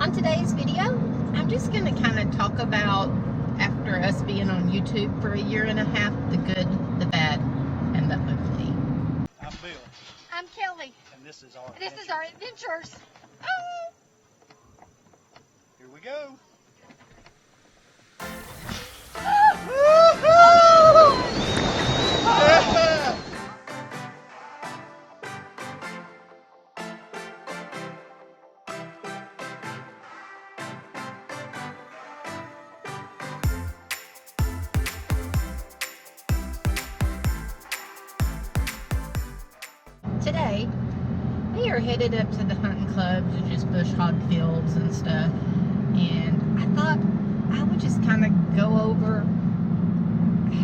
On today's video, I'm just going to kind of talk about, after us being on YouTube for a year and a half, the good, the bad, and the ugly. I'm Bill. I'm Kelley. And this is our adventures. Oh! Here we go. Today, we are headed up to the hunting club to just bush hog fields and stuff, and I thought I would just kind of go over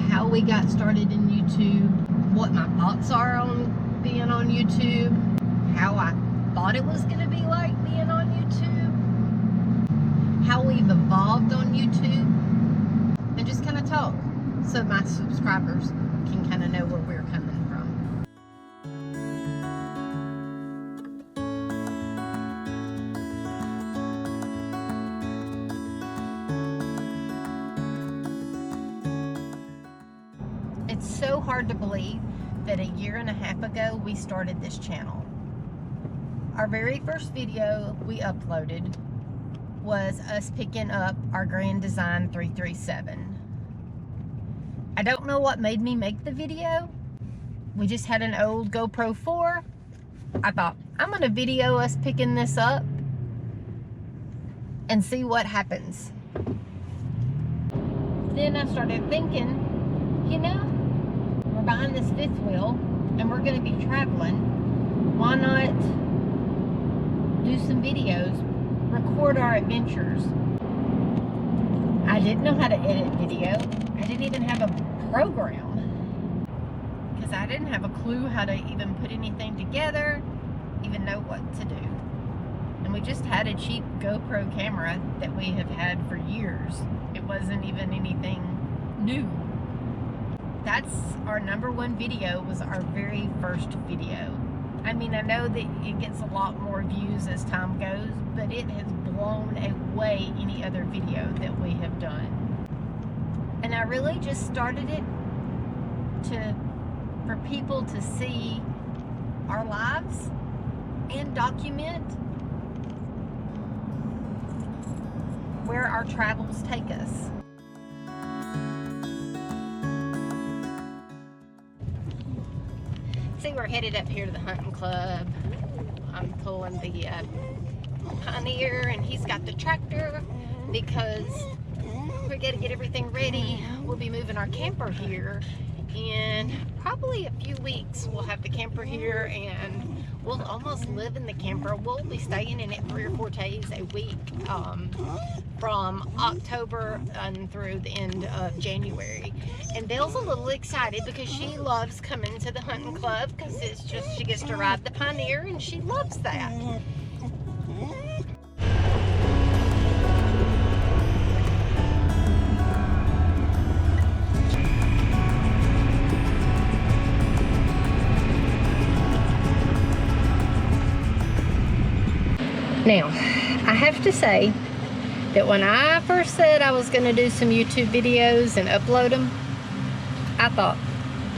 how we got started in YouTube, what my thoughts are on being on YouTube, how I thought it was going to be like being on YouTube, how we've evolved on YouTube, and just kind of talk so my subscribers can kind of know where we're coming from. It's so hard to believe that a year and a half ago we started this channel. Our very first video we uploaded was us picking up our Grand Design 337. I don't know what made me make the video. We just had an old GoPro 4. I thought, I'm gonna video us picking this up and see what happens. Then I started thinking, you know, we're buying this fifth wheel and we're going to be traveling. Why not do some videos, record our adventures? I didn't know how to edit video. I didn't even have a program because I didn't have a clue how to even put anything together, even know what to do. And we just had a cheap GoPro camera that we have had for years. It wasn't even anything new. That's our #1 video, was our very first video. I mean, I know that it gets a lot more views as time goes, but it has blown away any other video that we have done. And I really just started it for people to see our lives and document where our travels take us. See, we're headed up here to the hunting club. I'm pulling the Pioneer, and he's got the tractor because we're going to get everything ready. We'll be moving our camper here in probably a few weeks. We'll have the camper here and we'll almost live in the camper. We'll be staying in it 3 or 4 days a week from October and through the end of January. And Belle's a little excited because she loves coming to the hunting club because it's just, she gets to ride the Pioneer and she loves that. Now, I have to say that when I first said I was going to do some YouTube videos and upload them, I thought,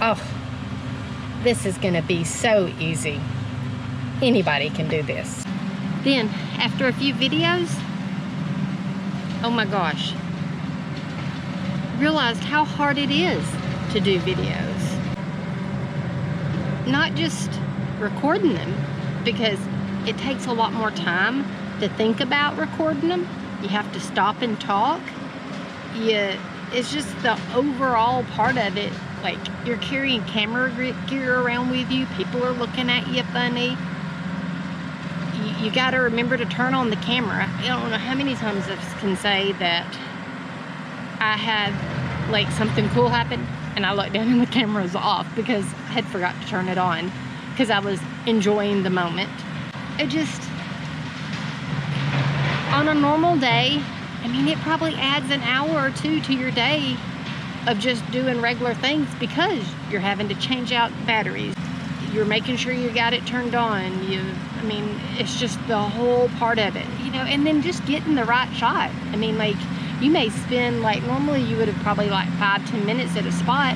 oh, this is going to be so easy. Anybody can do this. Then, after a few videos, oh my gosh, realized how hard it is to do videos. Not just recording them, because it takes a lot more time to think about recording them. You have to stop and talk. It's just the overall part of it. Like, you're carrying camera gear around with you. People are looking at you funny. You got to remember to turn on the camera. I don't know how many times I can say that I had like something cool happen and I looked down and the camera's off because I had forgot to turn it on because I was enjoying the moment. It just, on a normal day, I mean, it probably adds an hour or 2 to your day of just doing regular things because you're having to change out batteries. You're making sure you got it turned on. I mean, it's just the whole part of it, you know, and then just getting the right shot. I mean, like, you may spend, like, normally you would have probably like 5-10 minutes at a spot,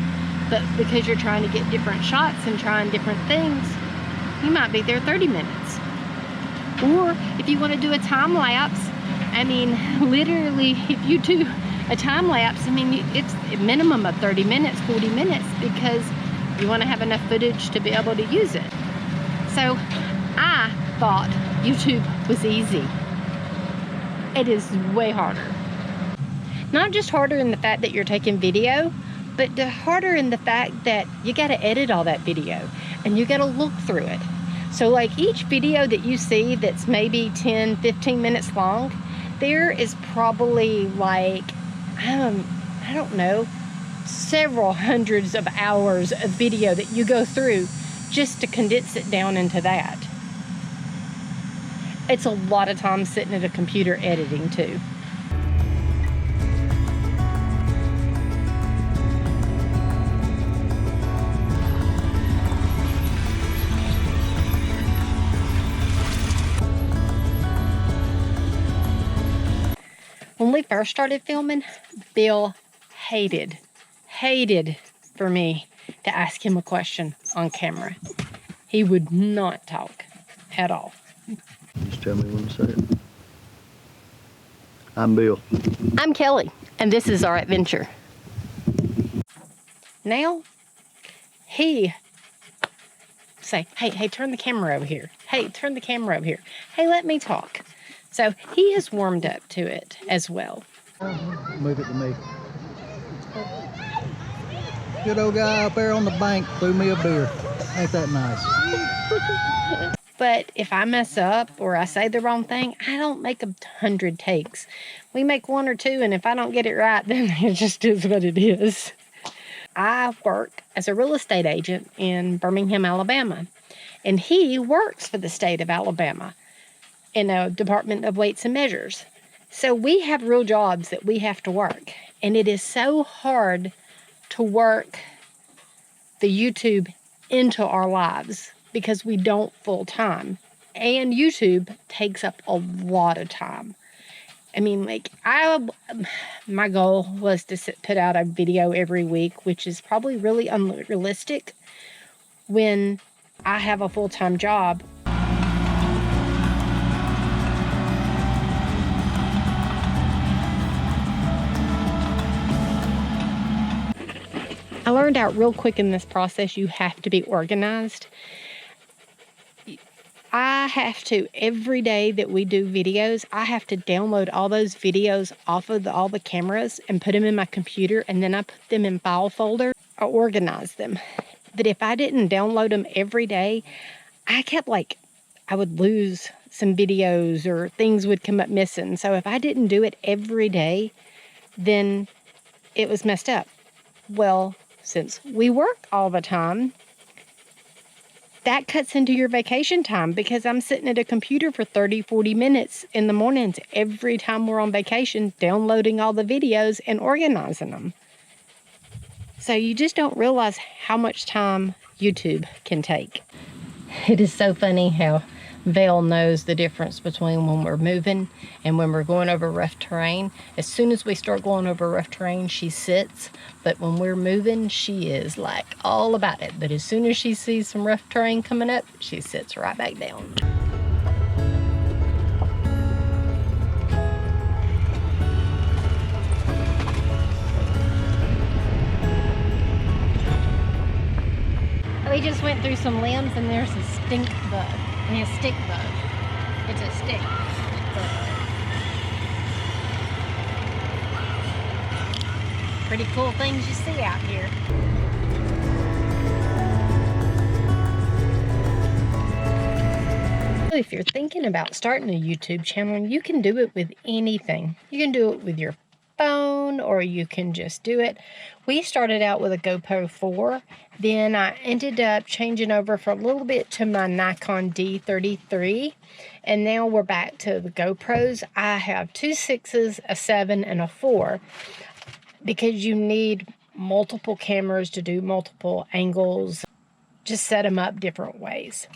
but because you're trying to get different shots and trying different things, you might be there 30 minutes. Or if you want to do a time lapse, I mean, literally, if you do a time lapse, I mean, it's a minimum of 30 minutes, 40 minutes, because you want to have enough footage to be able to use it. So I thought YouTube was easy. It is way harder. Not just harder in the fact that you're taking video, but harder in the fact that you got to edit all that video and you got to look through it. So like each video that you see that's maybe 10-15 minutes long, there is probably like, I don't know, several hundreds of hours of video that you go through just to condense it down into that. It's a lot of time sitting at a computer editing too. When we first started filming, Bill hated for me to ask him a question on camera. He would not talk at all. Just tell me when to say it. I'm Bill. I'm Kelly, and this is our adventure. Now, he say, hey, turn the camera over here. Hey, turn the camera over here. Hey, let me talk. So he has warmed up to it as well. Move it to me. Good old guy up there on the bank threw me a beer. Ain't that nice? But if I mess up or I say the wrong thing, I don't make 100 takes. We make 1 or 2, and if I don't get it right, then it just is what it is. I work as a real estate agent in Birmingham, Alabama, and he works for the state of Alabama in a Department of Weights and Measures. So we have real jobs that we have to work, and it is so hard to work the YouTube into our lives because we don't full time, and YouTube takes up a lot of time. I mean, like, my goal was to put out a video every week, which is probably really unrealistic when I have a full-time job. I learned out real quick in this process, you have to be organized. I have to, every day that we do videos, I have to download all those videos off of all the cameras and put them in my computer, and then I put them in file folder. I organize them. But if I didn't download them every day, I would lose some videos or things would come up missing. So if I didn't do it every day, then it was messed up. Well, since we work all the time, that cuts into your vacation time because I'm sitting at a computer for 30-40 minutes in the mornings every time we're on vacation, downloading all the videos and organizing them. So you just don't realize how much time YouTube can take. It is so funny how Vale knows the difference between when we're moving and when we're going over rough terrain. As soon as we start going over rough terrain, she sits, but when we're moving, she is like all about it. But as soon as she sees some rough terrain coming up, she sits right back down. We just went through some limbs and there's a stink bug. I mean, a stick bug. It's a stick bug. Pretty cool things you see out here. If you're thinking about starting a YouTube channel, you can do it with anything. You can do it with your phone, or you can just do it. We started out with a GoPro 4, then I ended up changing over for a little bit to my Nikon D33, and now we're back to the GoPros. I have 2 6s, a 7, and a 4, because you need multiple cameras to do multiple angles, just set them up different ways.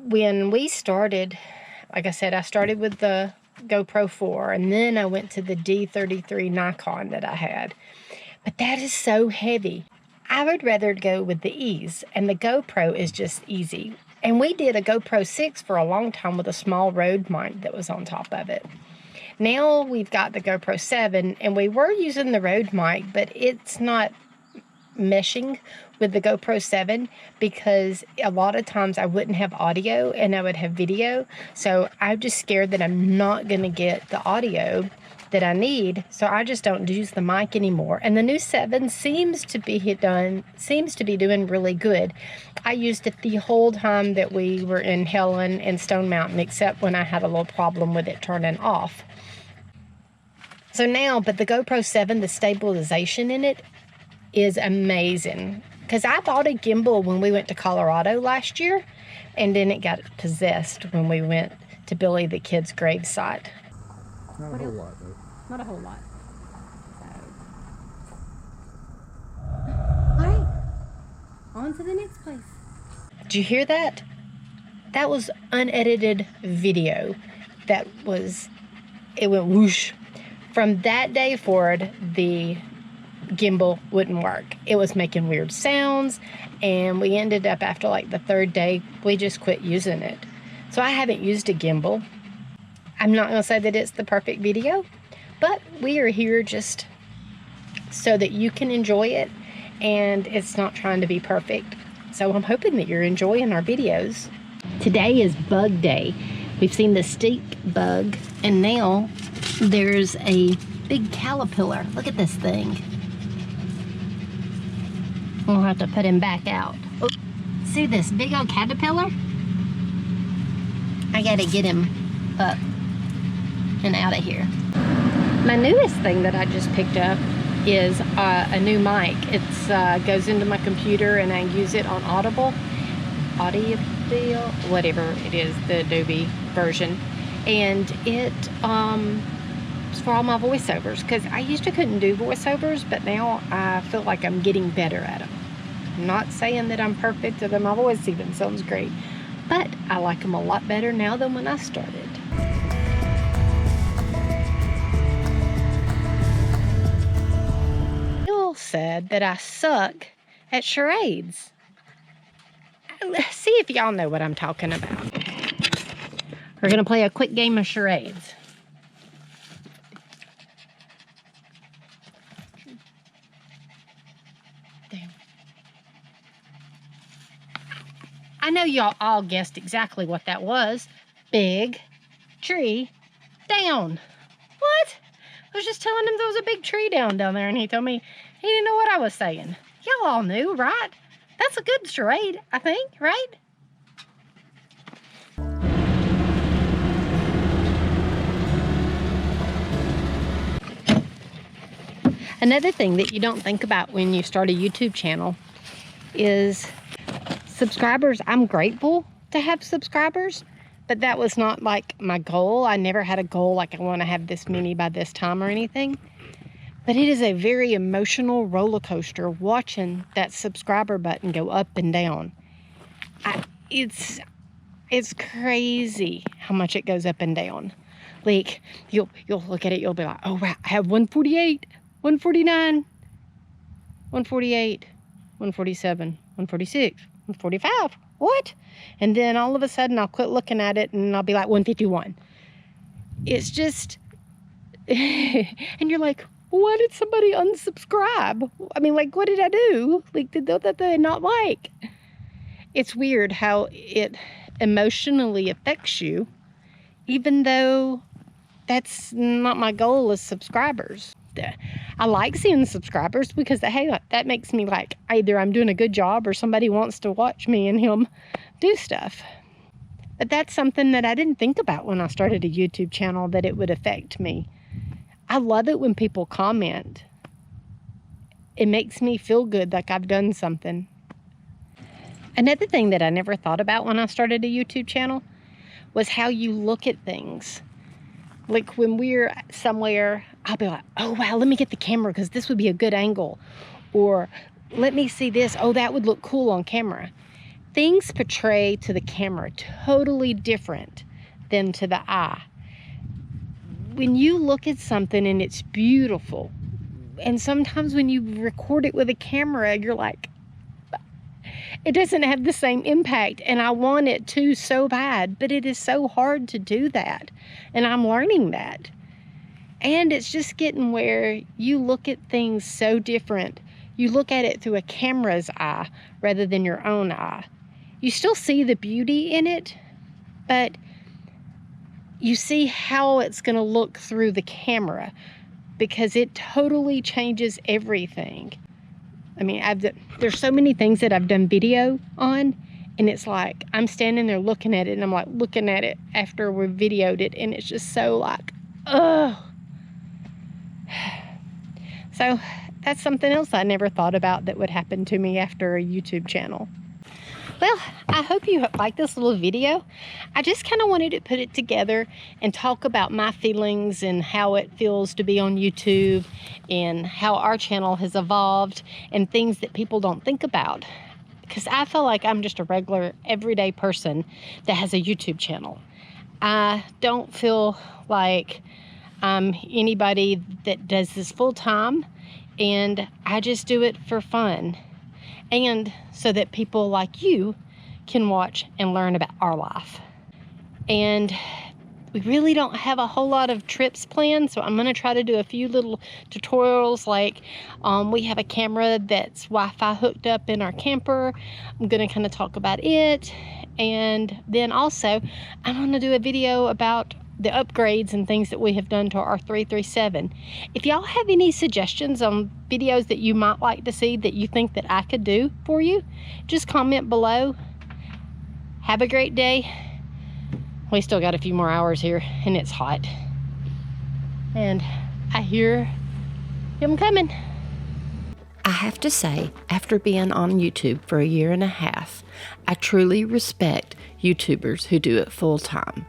when we started, like I said, I started with the GoPro 4, and then I went to the D33 Nikon that I had. But that is so heavy. I would rather go with the ease, and the GoPro is just easy. And we did a GoPro 6 for a long time with a small Rode mic that was on top of it. Now we've got the GoPro 7, and we were using the Rode mic, but it's not meshing with the GoPro 7 because a lot of times I wouldn't have audio and I would have video. So I'm just scared that I'm not going to get the audio that I need, so I just don't use the mic anymore. And the new 7 seems to be doing really good. I used it the whole time that we were in Helen and Stone Mountain, except when I had a little problem with it turning off. So now, but the GoPro 7, the stabilization in it is amazing. Because I bought a gimbal when we went to Colorado last year, and then it got possessed when we went to Billy the Kid's gravesite. Not a whole lot, though. Not a whole lot. So. Alright. On to the next place. Did you hear that? That was unedited video. It went whoosh. From that day forward, the gimbal wouldn't work. It was making weird sounds, and we ended up, after like the 3rd day, we just quit using it. So I haven't used a gimbal. I'm not going to say that it's the perfect video, but we are here just so that you can enjoy it, and it's not trying to be perfect. So I'm hoping that you're enjoying our videos. Today is bug day. We've seen the stink bug, and now there's a big caterpillar. Look at this thing. We'll have to put him back out. Oh, see this big old caterpillar? I gotta get him up and out of here. My newest thing that I just picked up is a new mic. It goes into my computer, and I use it on Audible, whatever it is, the Adobe version, and it's for all my voiceovers, because I used to couldn't do voiceovers, but now I feel like I'm getting better at them. I'm not saying that I'm perfect or that my voice even sounds great, but I like them a lot better now than when I started. Bill said that I suck at charades. See if y'all know what I'm talking about. We're gonna play a quick game of charades. I know y'all all guessed exactly what that was. Big tree down. What? I was just telling him there was a big tree down there, and he told me he didn't know what I was saying. Y'all all knew, right? That's a good charade, I think, right? Another thing that you don't think about when you start a YouTube channel is subscribers. I'm grateful to have subscribers, but that was not like my goal. I never had a goal like I want to have this many by this time or anything. But it is a very emotional roller coaster watching that subscriber button go up and down. It's crazy how much it goes up and down. Like you'll look at it, you'll be like, oh wow, I have 148, 149, 148, 147, 146, 145. What? And then all of a sudden I'll quit looking at it and I'll be like 151. It's just, and you're like, why did somebody unsubscribe? I mean, like, what did I do? Like, did they not like? It's weird how it emotionally affects you, even though that's not my goal as subscribers. I like seeing subscribers because, hey, that makes me like either I'm doing a good job or somebody wants to watch me and him do stuff. But that's something that I didn't think about when I started a YouTube channel, that it would affect me. I love it when people comment. It makes me feel good, like I've done something. Another thing that I never thought about when I started a YouTube channel was how you look at things. Like when we're somewhere, I'll be like, oh wow, let me get the camera because this would be a good angle. Or let me see this, oh that would look cool on camera. things portray to the camera totally different than to the eye. When you look at something and it's beautiful, and sometimes when you record it with a camera, you're like, it doesn't have the same impact, and I want it to so bad, but it is so hard to do that, and I'm learning that. And it's just getting where you look at things so different. You look at it through a camera's eye rather than your own eye. You still see the beauty in it, but you see how it's going to look through the camera, because it totally changes everything. I mean, there's so many things that I've done video on, and it's like I'm standing there looking at it, and I'm like looking at it after we videoed it, and it's just so like, ugh. So that's something else I never thought about that would happen to me after a YouTube channel. Well, I hope you like this little video. I just kind of wanted to put it together and talk about my feelings and how it feels to be on YouTube and how our channel has evolved and things that people don't think about. Because I feel like I'm just a regular, everyday person that has a YouTube channel. I don't feel like I'm anybody that does this full time, and I just do it for fun. And so that people like you can watch and learn about our life. And we really don't have a whole lot of trips planned, so I'm going to try to do a few little tutorials, like we have a camera that's Wi-Fi hooked up in our camper. I'm going to kind of talk about it. And then also I'm going to do a video about the upgrades and things that we have done to our 337. If y'all have any suggestions on videos that you might like to see that you think that I could do for you, just comment below. Have a great day. We still got a few more hours here, and it's hot, and I hear him coming. I have to say, after being on YouTube for a year and a half, I truly respect YouTubers who do it full time.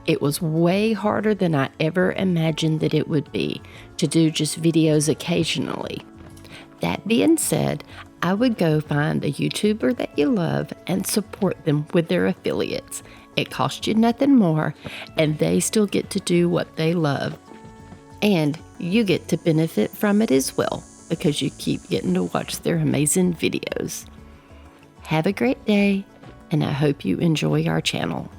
It was way harder than I ever imagined that it would be to do just videos occasionally. That being said, I would go find a YouTuber that you love and support them with their affiliates. It costs you nothing more, and they still get to do what they love. And you get to benefit from it as well, because you keep getting to watch their amazing videos. Have a great day, and I hope you enjoy our channel.